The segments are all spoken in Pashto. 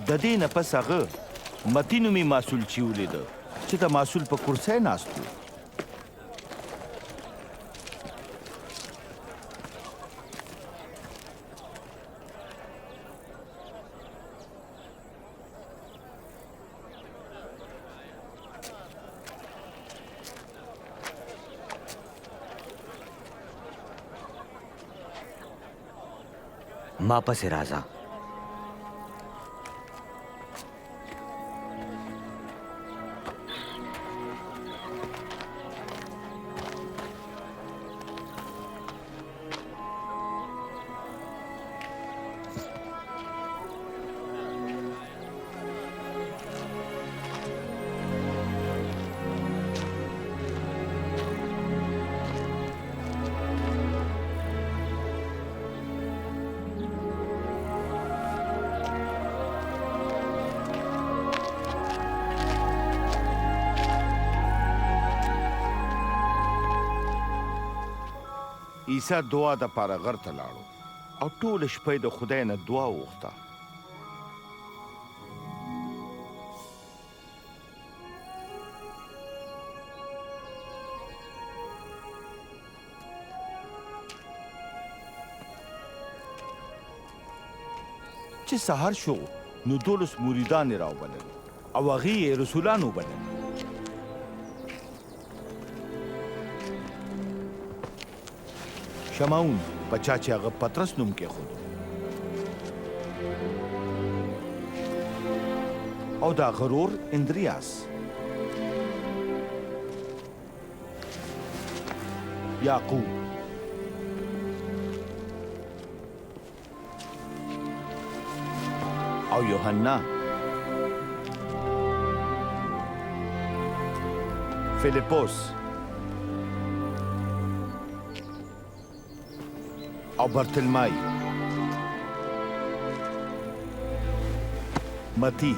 د دې نه پس هغه متي نومي مسؤل چې ولیده چې د مسؤل په کرسۍ ناست و. ما پسې راځه. عیسی دعا د پاره غر ته لاړو او ټوله شپه یې د خدای نه دعا وغوښته. چې سهار شو نو 12 مریدان یې راوبلل او هغې یې رسولان وبلل. شمعون په چا چې هغه پطرس نوم کېښود او د هغه ورور اندریاس، یعقوب، او یوحنا، فیلیپوس او برتلمای، متی،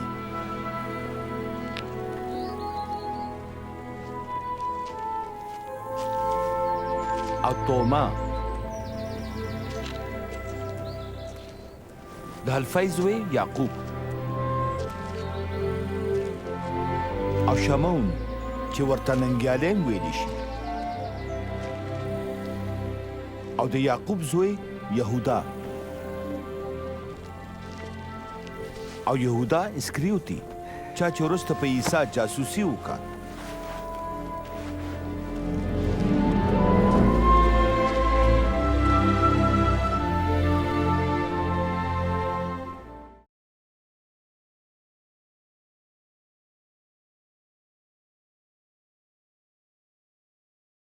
او توما، د حلفی زوی یعقوب، او شمعون چې ورته ننګیالی ویلی شي، او د یعقوب زوی یهودا، او یهودا اسکریوتی چا چې وروسته په عیسی جاسوسي وکړه.